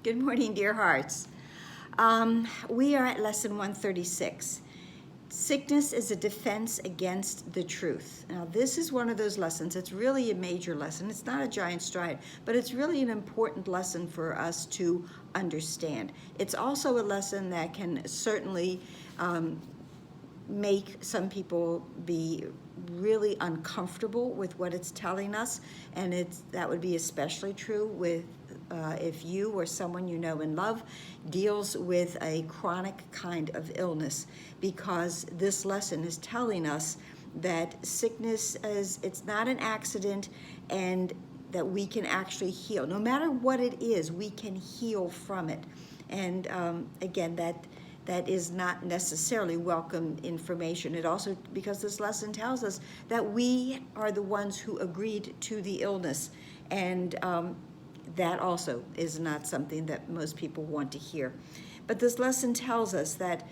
Good morning, dear hearts. We are at lesson 136. Sickness is a defense against the truth. Now, this is one of those lessons. It's really a major lesson. It's not a giant stride, but it's really an important lesson for us to understand. It's also a lesson that can certainly make some people be really uncomfortable with what it's telling us, and that would be especially true with if you or someone you know and love deals with a chronic kind of illness, because this lesson is telling us that sickness it's not an accident, and that we can actually heal. No matter what it is, we can heal from it. And again, that is not necessarily welcome information. It also, because this lesson tells us that we are the ones who agreed to the illness, and that also is not something that most people want to hear. But this lesson tells us that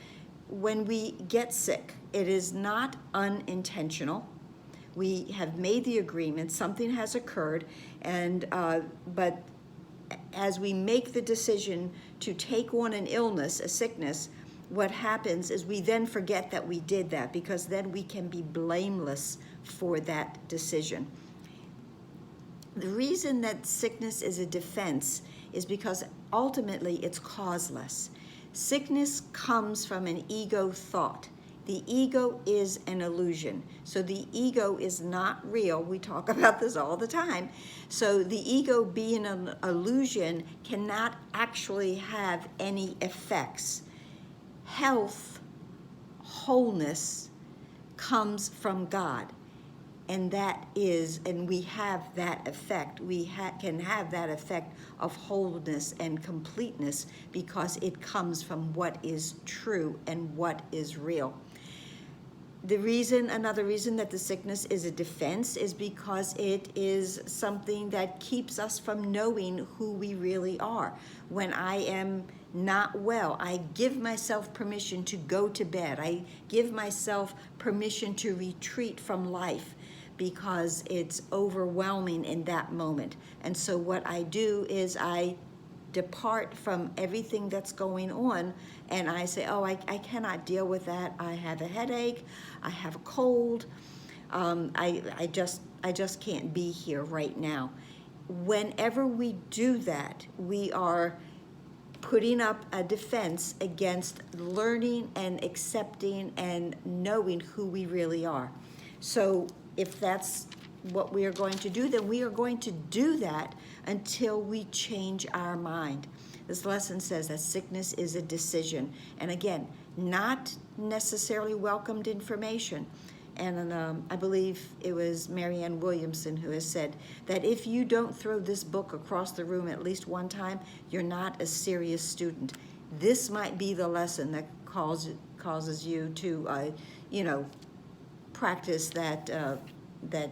when we get sick, it is not unintentional. We have made the agreement, something has occurred, and but as we make the decision to take on an illness, a sickness, what happens is we then forget that we did that, because then we can be blameless for that decision. The reason that sickness is a defense is because ultimately it's causeless. Sickness comes from an ego thought. The ego is an illusion. So the ego is not real. We talk about this all the time. So the ego, being an illusion, cannot actually have any effects. Health, wholeness comes from God. And we have that effect. We can have that effect of wholeness and completeness because it comes from what is true and what is real. Another reason that the sickness is a defense is because it is something that keeps us from knowing who we really are. When I am not well, I give myself permission to go to bed. I give myself permission to retreat from life, because it's overwhelming in that moment. And so what I do is I depart from everything that's going on, and I say, oh, I cannot deal with that. I have a headache, I have a cold, I just can't be here right now. Whenever we do that, we are putting up a defense against learning and accepting and knowing who we really are. So if that's what we are going to do, then we are going to do that until we change our mind. This lesson says that sickness is a decision. And again, not necessarily welcomed information. And I believe it was Marianne Williamson who has said that if you don't throw this book across the room at least one time, you're not a serious student. This might be the lesson that causes you to, practice that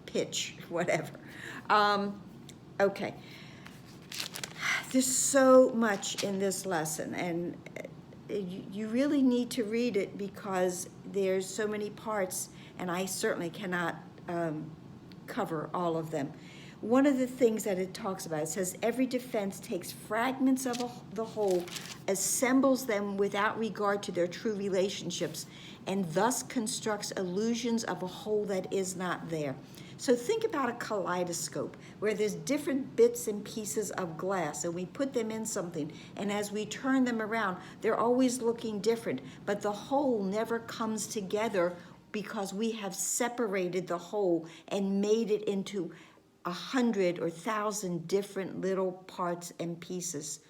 pitch, whatever. Okay. There's so much in this lesson, and you really need to read it because there's so many parts, and I certainly cannot cover all of them. One of the things that it talks about, it says, every defense takes fragments of the whole, assembles them without regard to their true relationships, and thus constructs illusions of a whole that is not there. So think about a kaleidoscope where there's different bits and pieces of glass, and we put them in something, and as we turn them around, they're always looking different, but the whole never comes together because we have separated the whole and made it into 100 or 1,000 different little parts and pieces.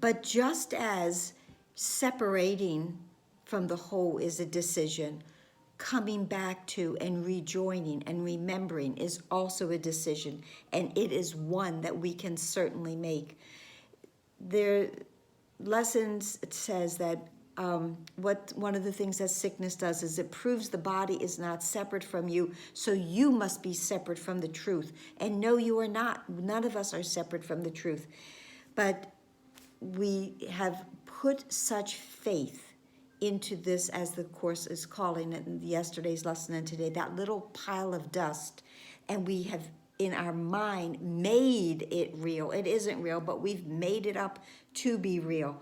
But just as separating from the whole is a decision, coming back to and rejoining and remembering is also a decision, and it is one that we can certainly make. Their lessons says that one of the things that sickness does is it proves the body is not separate from you, so you must be separate from the truth. And no, you are not. None of us are separate from the truth. But we have put such faith into this, as the Course is calling it in yesterday's lesson and today, that little pile of dust, and we have in our mind made it real. It isn't real, but we've made it up to be real.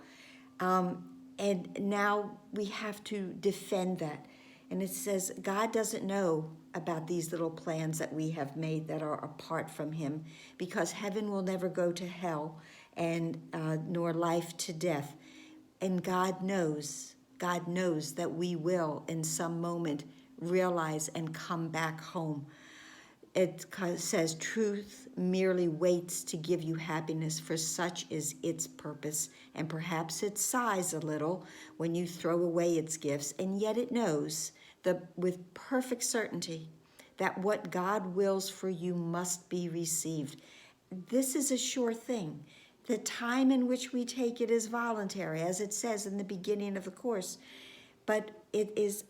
And now we have to defend that. And it says God doesn't know about these little plans that we have made that are apart from him, because heaven will never go to hell, and nor life to death. And God knows that we will in some moment realize and come back home. It says truth merely waits to give you happiness, for such is its purpose, and perhaps it sighs a little when you throw away its gifts, and yet it knows with perfect certainty that what God wills for you must be received. This is a sure thing. The time in which we take it is voluntary, as it says in the beginning of the course, but it is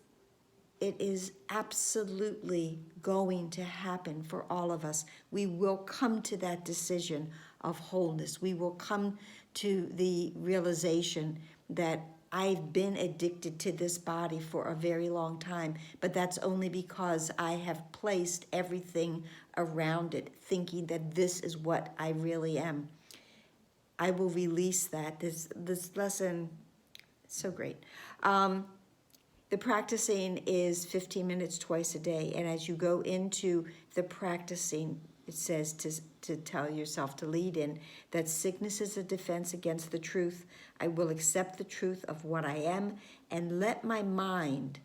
absolutely going to happen for all of us. We will come to that decision of wholeness. We will come to the realization that I've been addicted to this body for a very long time, but that's only because I have placed everything around it, thinking that this is what I really am. I will release that. This lesson, so great. The practicing is 15 minutes twice a day. And as you go into the practicing, it says to tell yourself, to lead in, that sickness is a defense against the truth. I will accept the truth of what I am and let my mind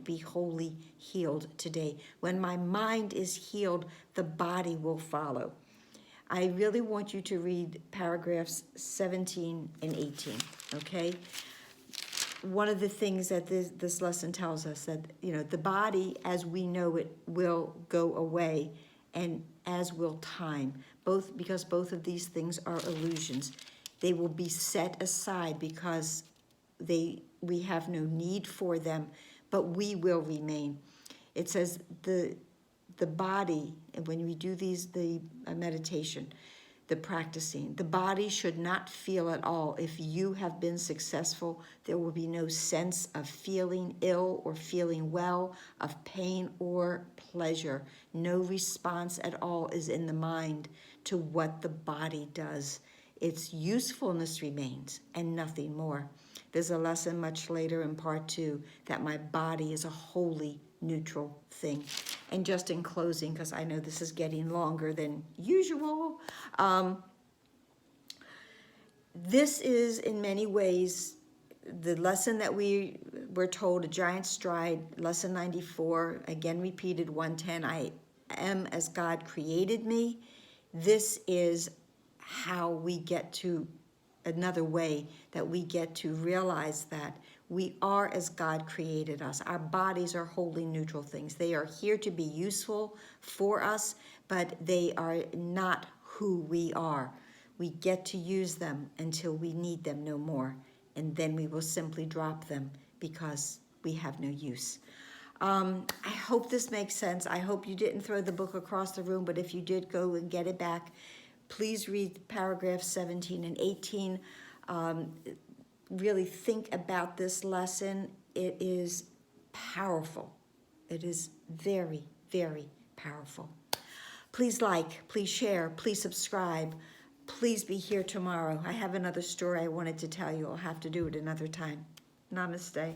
be wholly healed today. When my mind is healed, the body will follow. I really want you to read paragraphs 17 and 18, okay? One of the things that this lesson tells us, that the body as we know it will go away, and as will time, because both of these things are illusions. They will be set aside because we have no need for them, but we will remain. It says the body, and when we do the meditation, the practicing, the body should not feel at all. If you have been successful, there will be no sense of feeling ill or feeling well, of pain or pleasure. No response at all is in the mind to what the body does. Its usefulness remains and nothing more. There's a lesson much later in part 2 that my body is a wholly neutral thing. And just in closing, because I know this is getting longer than usual, this is in many ways the lesson that we were told, A Giant Stride, lesson 94, again repeated 110, I am as God created me. This is how we get to another way that we get to realize that we are as God created us. Our bodies are wholly neutral things. They are here to be useful for us, but they are not who we are. We get to use them until we need them no more, and then we will simply drop them because we have no use. I hope this makes sense. I hope you didn't throw the book across the room, but if you did, go and get it back. Please read paragraphs 17 and 18. Really think about this lesson. It is powerful. It is very, very powerful. Please like, please share, please subscribe. Please be here tomorrow. I have another story I wanted to tell you. I'll have to do it another time. Namaste.